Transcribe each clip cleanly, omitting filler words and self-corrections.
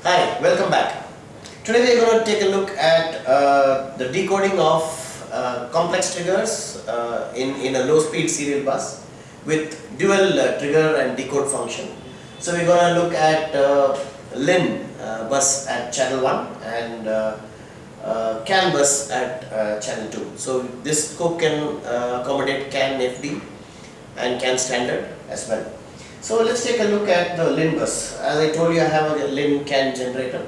Hi, welcome back. Today we are going to take a look at the decoding of complex triggers in a low speed serial bus with dual trigger and decode function. So we are going to look at LIN bus at channel 1 and CAN bus at channel 2. So this scope can accommodate CAN FD and CAN standard as well. So let's take a look at the LIN bus. As I told you, I have a LIN CAN generator.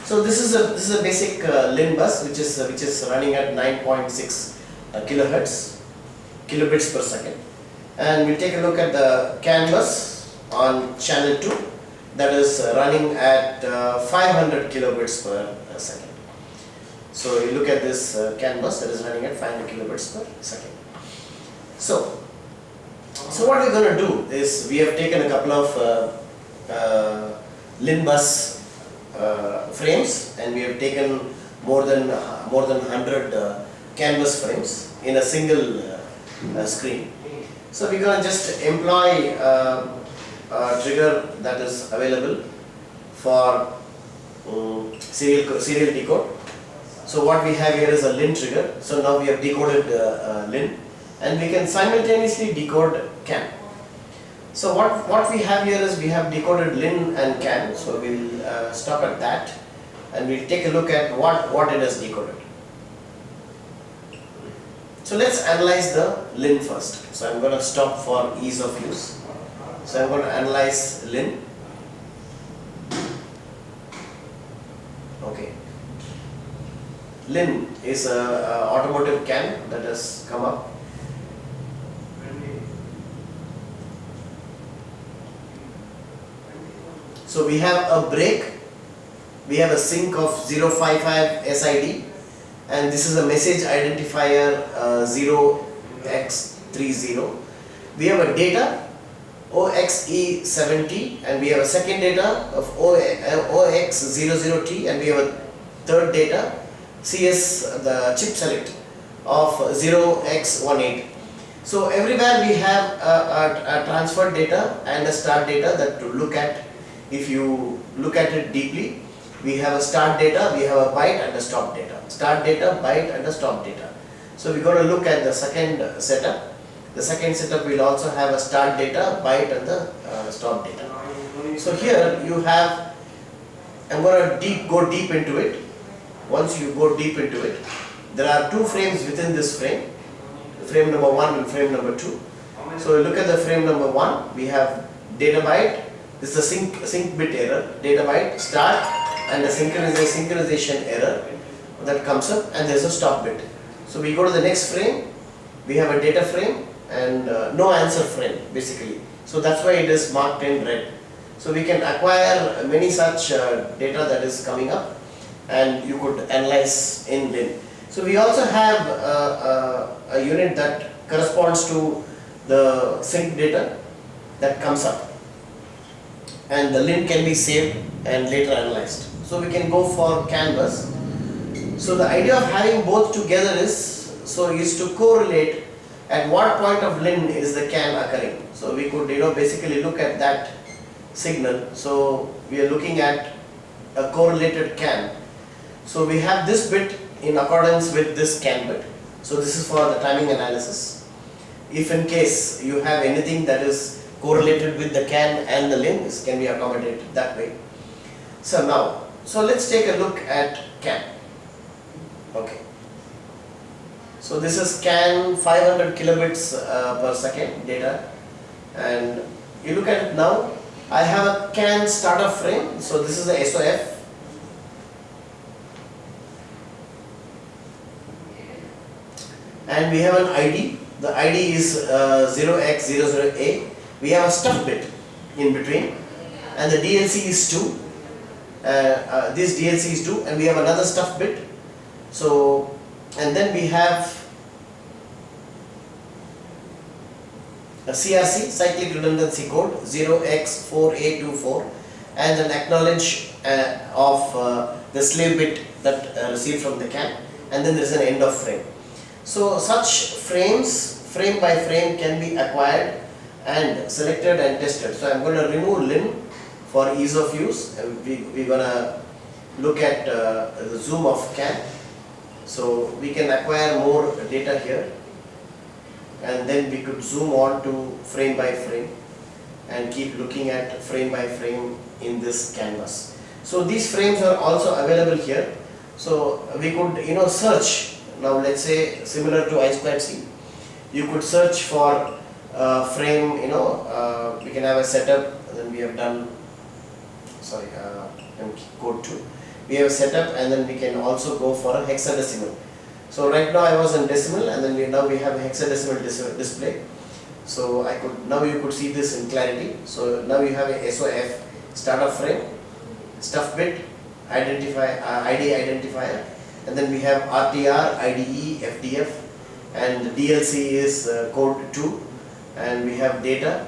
So this is a basic LIN bus which is running at 9.6 kilohertz, kilobits per second. And we'll take a look at the CAN bus on channel 2 that is running at 500 kilobits per second. So you look at this CAN bus that is running at 500 kilobits per second. So what we're going to do is we have taken a couple of LIN bus frames and we have taken more than 100 CAN bus frames in a single screen. So we're going to just employ a trigger that is available for serial decode. So what we have here is a LIN trigger. So now we have decoded LIN. And we can simultaneously decode CAN. So what we have here is we have decoded LIN and CAN. So we'll stop at that and we'll take a look at what it has decoded. So let's analyze the LIN first. So I'm going to stop for ease of use. So I'm going to analyze LIN. Okay. LIN is a automotive CAN that has come up. So we have a break, we have a sync of 055 SID, and this is a message identifier 0x30. We have a data OXE70 and we have a second data of OX00T and we have a third data CS, the chip select of 0x18. So everywhere we have a transfer data and a start data that to look at. If you look at it deeply, we have a start data, we have a byte and a stop data. Start data, byte and a stop data. So we're going to look at the second setup. The second setup will also have a start data, byte and the stop data. So here you have, I'm going to go deep into it. Once you go deep into it, there are two frames within this frame. Frame number 1 and frame number 2. So look at the frame number 1, we have data byte. This is a sync bit error, data byte, start and a synchronization error that comes up and there is a stop bit. So we go to the next frame, we have a data frame and no answer frame basically. So that's why it is marked in red. So we can acquire many such data that is coming up and you could analyze in LIN. So we also have a unit that corresponds to the sync data that comes up. And the LIN can be saved and later analyzed. So we can go for CAN bus. So the idea of having both together is to correlate at what point of LIN is the CAN occurring. So we could basically look at that signal. So we are looking at a correlated CAN. So we have this bit in accordance with this CAN bit. So this is for the timing analysis. If in case you have anything that is correlated with the CAN and the LIN, this can be accommodated that way. So now, let's take a look at CAN. Okay. So this is CAN 500 kilobits per second data, and you look at it now. I have a CAN startup frame. So this is the SOF. And we have an ID. The ID is 0x00A. We have a stuff bit in between and the DLC is 2. This DLC is 2 and we have another stuff bit. So, and then we have a CRC, cyclic redundancy code 0x4824 and an acknowledge of the slave bit that received from the CAN, and then there is an end of frame. So such frames, frame by frame, can be acquired and selected and tested. So I am going to remove LIN for ease of use, we're gonna look at the zoom of CAN. So we can acquire more data here, and then we could zoom on to frame by frame and keep looking at frame by frame in this canvas. So these frames are also available here. So we could search. Now let's say similar to I2C, you could search for frame. We can have a setup. Then we have done. Sorry, code 2. We have a setup, and then we can also go for a hexadecimal. So right now I was in decimal, and then now we have a hexadecimal display. So now you could see this in clarity. So now you have a SOF, startup frame, stuff bit, ID identifier, and then we have RTR, IDE, FDF, and DLC is code 2, and we have data,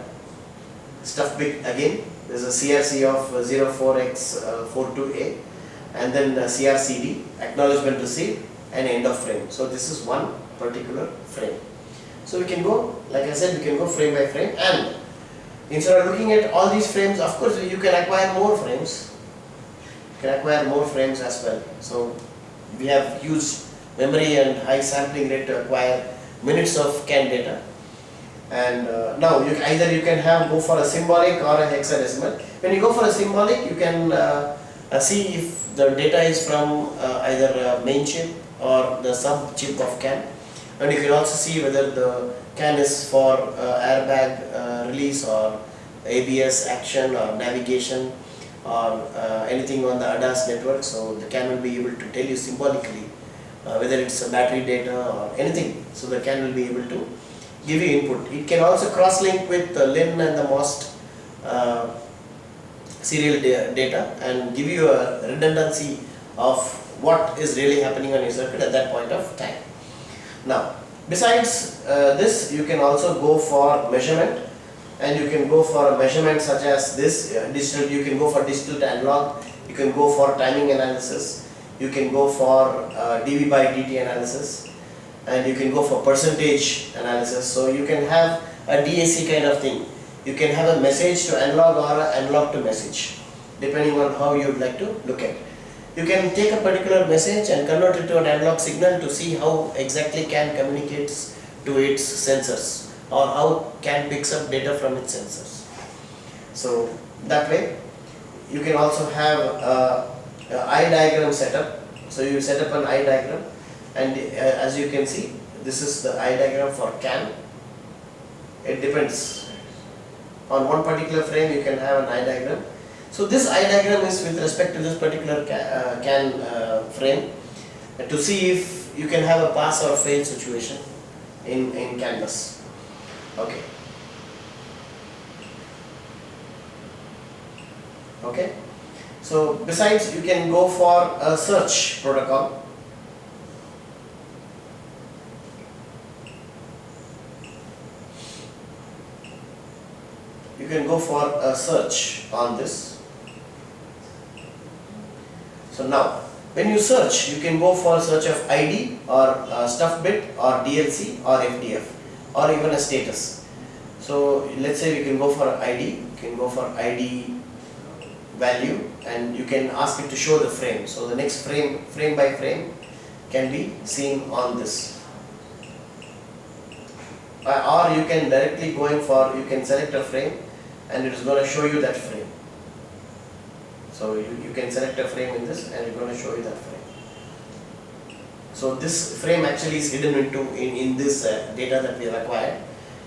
stuff bit again. There's a CRC of 04x42A, and then CRCD, acknowledgement received, and end of frame. So this is one particular frame. So we can go, like I said, we can go frame by frame, and instead of looking at all these frames, of course you can acquire more frames. You can acquire more frames as well. So we have huge memory and high sampling rate to acquire minutes of CAN data. And now you can go for a symbolic or a hexadecimal. When you go for a symbolic, you can see if the data is from either a main chip or the sub chip of CAN, and you can also see whether the CAN is for airbag release or ABS action or navigation or anything on the ADAS network. So the CAN will be able to tell you symbolically whether it's a battery data or anything. So the CAN will be able to give you input. It can also cross-link with the LIN and the MOST serial data and give you a redundancy of what is really happening on your circuit at that point of time. Now, besides this, you can also go for measurement, and you can go for a measurement such as this digital. You can go for digital to analog. You can go for timing analysis. You can go for dV by dt analysis, and you can go for percentage analysis. So you can have a DAC kind of thing. You can have a message to analog or an analog to message, depending on how you would like to look at it. You can take a particular message and convert it to an analog signal to see how exactly CAN communicates to its sensors, or how CAN picks up data from its sensors. So that way, you can also have an eye diagram setup. So you set up an eye diagram, and as you can see, this is the eye diagram for CAN. It depends. On one particular frame, you can have an eye diagram. So this eye diagram is with respect to this particular CAN frame, to see if you can have a pass or fail situation in Canvas. Okay. Okay. So besides, you can go for a search protocol. You can go for a search on this. So now, when you search, you can go for a search of ID or stuff bit or DLC or FDF or even a status. So let's say we can go for ID. You can go for ID value, and you can ask it to show the frame. So the next frame by frame, can be seen on this. Or you can directly you can select a frame, and it is going to show you that frame. So you can select a frame in this, and it's going to show you that frame. So this frame actually is hidden in this data that we have acquired,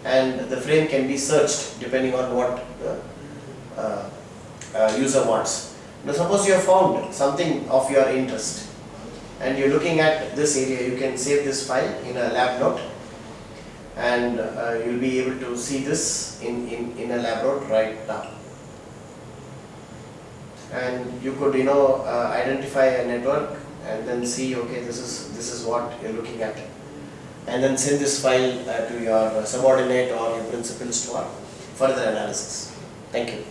and the frame can be searched depending on what the user wants. Now suppose you have found something of your interest, and you're looking at this area. You can save this file in a lab note, and you'll be able to see this in a lab note right now. And you could identify a network and then see, okay, this is what you're looking at, and then send this file to your subordinate or your principals for further analysis. Thank you.